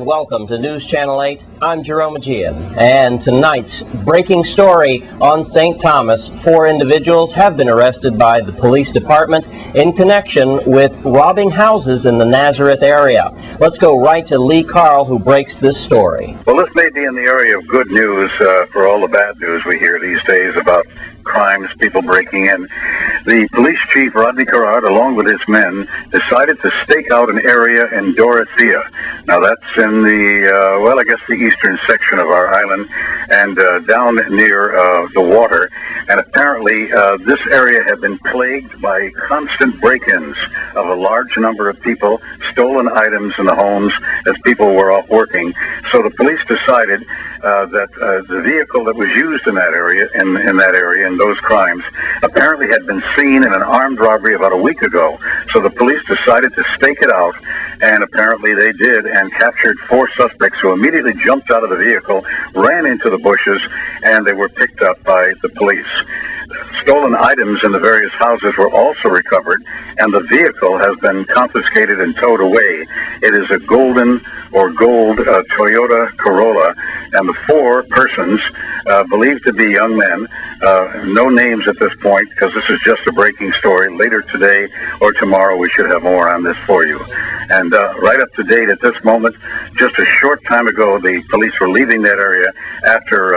welcome to News Channel 8. I'm Jerome Agia. And tonight's breaking story on St. Thomas. 4 individuals have been arrested by the police department in connection with robbing houses in the Nazareth area. Let's go right to Lee Carl, who breaks this story. Well, this may be in the area of good news for all the bad news we hear these days about crimes, people breaking in. The police chief, Rodney Carrard, along with his men, decided to stake out an area in Dorothea. Now, that's in the, well, I guess the eastern section of our island, and down near the water. And apparently, this area had been plagued by constant break-ins of a large number of people, stolen items in the homes as people were off working. So the police decided that the vehicle that was used in that area, in those crimes, apparently had been seen in an armed robbery about a week ago. So the police decided to stake it out, and apparently they did, and captured 4 suspects who immediately jumped out of the vehicle, ran into the bushes, and they were picked up by the police. Stolen items in the various houses were also recovered, and the vehicle has been confiscated and towed away. It is a gold Toyota Corolla, and the 4 persons, believed to be young men, no names at this point because this is just a breaking story. Later today or tomorrow we should have more on this for you. And right up to date at this moment, just a short time ago, the police were leaving that area after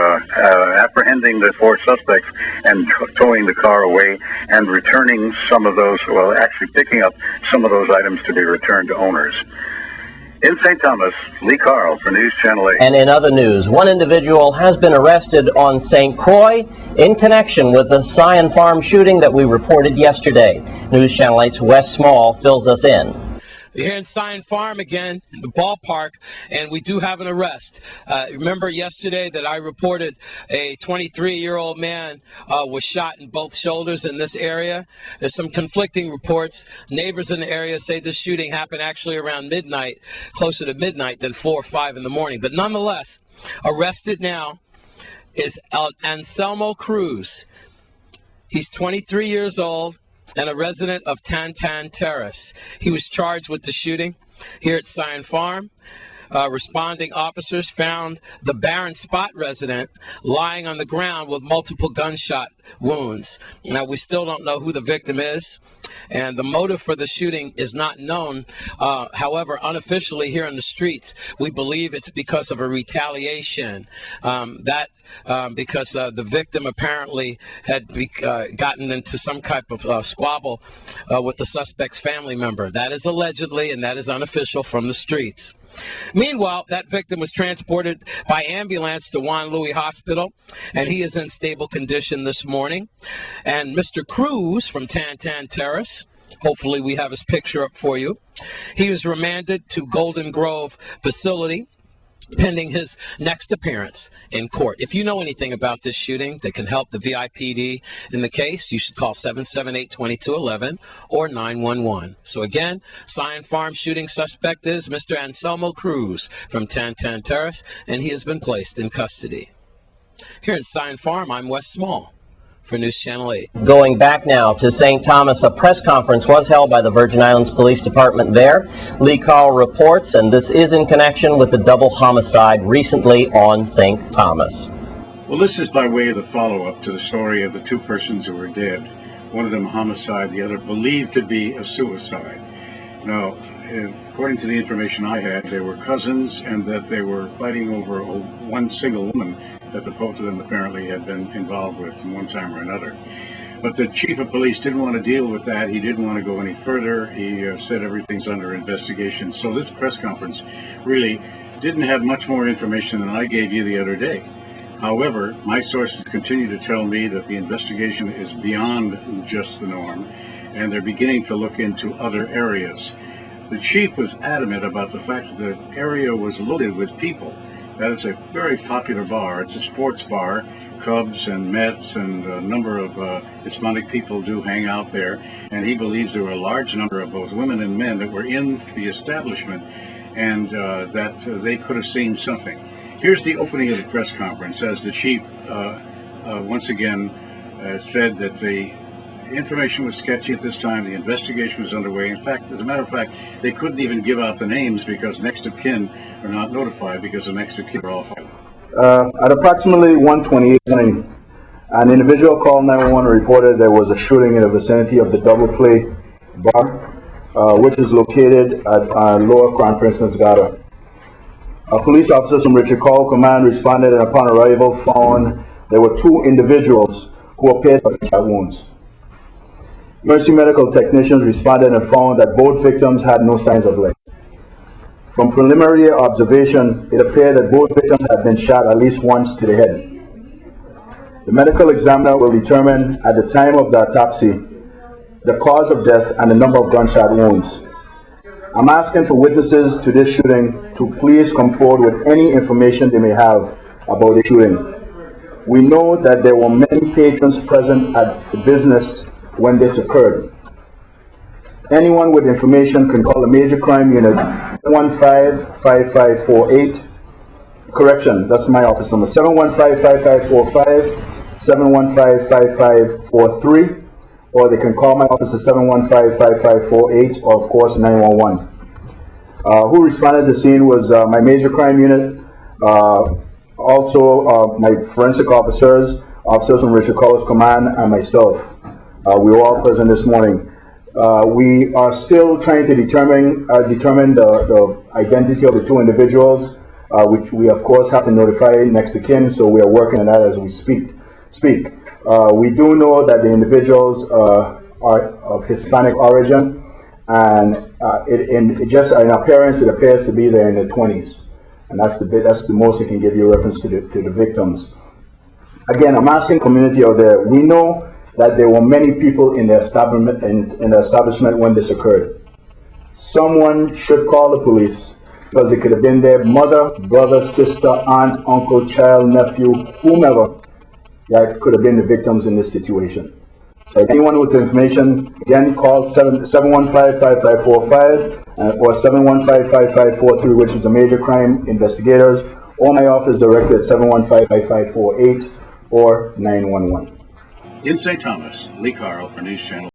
apprehending the 4 suspects and towing the car away and returning some of those, well, actually picking up some of those items to be returned to owners. In St. Thomas, Lee Carl for News Channel 8. And in other news, 1 individual has been arrested on St. Croix in connection with the Scion Farm shooting that we reported yesterday. News Channel 8's Wes Small fills us in. We're here in Scion Farm again, the ballpark, and we do have an arrest. Remember yesterday that I reported a 23-year-old man was shot in both shoulders in this area? There's some conflicting reports. Neighbors in the area say this shooting happened actually around midnight, closer to midnight than 4 or 5 in the morning. But nonetheless, arrested now is Anselmo Cruz. He's 23 years old and a resident of Tantan Terrace. He was charged with the shooting here at Scion Farm. Responding officers found the Barron Spot resident lying on the ground with multiple gunshot wounds. Now, we still don't know who the victim is, and the motive for the shooting is not known. However, unofficially here in the streets, we believe it's because of a retaliation. Because the victim apparently had gotten into some type of squabble with the suspect's family member. That is allegedly, and that is unofficial from the streets. Meanwhile, that victim was transported by ambulance to Juan Louis Hospital, and he is in stable condition this morning. And Mr. Cruz from Tantan Terrace, hopefully we have his picture up for you, he was remanded to Golden Grove facility pending his next appearance in court. If you know anything about this shooting that can help the VIPD in the case, you should call 778-2211 or 911. So again, Scion Farm shooting suspect is Mr. Anselmo Cruz from Tantan Terrace, and he has been placed in custody. Here in Scion Farm, I'm Wes Small for News Channel 8. Going back now to St. Thomas, a press conference was held by the Virgin Islands Police Department there. Lee Carl reports, and this is in connection with the double homicide recently on St. Thomas. Well, this is by way of the follow-up to the story of the 2 persons who were dead. One of them a homicide, the other believed to be a suicide. Now, according to the information I had, they were cousins and that they were fighting over one single woman that the both of them apparently had been involved with in one time or another. But the chief of police didn't want to deal with that. He didn't want to go any further. He said everything's under investigation. So this press conference really didn't have much more information than I gave you the other day. However, my sources continue to tell me that the investigation is beyond just the norm, and they're beginning to look into other areas. The chief was adamant about the fact that the area was loaded with people. That is a very popular bar. It's a sports bar. Cubs and Mets and a number of Hispanic people do hang out there. And he believes there were a large number of both women and men that were in the establishment and that they could have seen something. Here's the opening of the press conference as the chief once again said that information was sketchy at this time. The investigation was underway. In fact, as a matter of fact, they couldn't even give out the names because next of kin are not notified because the next of kin are all filed. At approximately 1:28 morning, an individual called 911 reported there was a shooting in the vicinity of the Double Play bar, which is located at Lower Crown Princess Gata. Police officers from Richard Call Command responded, and upon arrival found there were two individuals who appeared to have gunshot wounds. Emergency medical technicians responded and found that both victims had no signs of life. From preliminary observation, it appeared that both victims had been shot at least once to the head. The medical examiner will determine at the time of the autopsy the cause of death and the number of gunshot wounds. I'm asking for witnesses to this shooting to please come forward with any information they may have about the shooting. We know that there were many patrons present at the business when this occurred. Anyone with information can call the Major Crime Unit 715-5548. Correction, that's my office number, 715-5545, 715-5543. Or they can call my office at 715-5548, or of course 911. Who responded to the scene was my Major Crime Unit, also my forensic officers from Richard Collins Command, and myself. We were all present this morning. We are still trying to determine the identity of the two individuals, which we of course have to notify next of kin, so we are working on that as we speak. We do know that the individuals are of Hispanic origin, and just in appearance, it appears to be there in the 20s, and that's the most I can give you reference to the victims. Again, I'm asking community out there. We know that there were many people in the establishment when this occurred. Someone should call the police, because it could have been their mother, brother, sister, aunt, uncle, child, nephew, whomever that could have been the victims in this situation. So anyone with information, again, call 715-5545 or 715-5543, which is the Major Crime Investigators, or my office directly at 715-5548 or 911. In St. Thomas, Lee Carl for News Channel.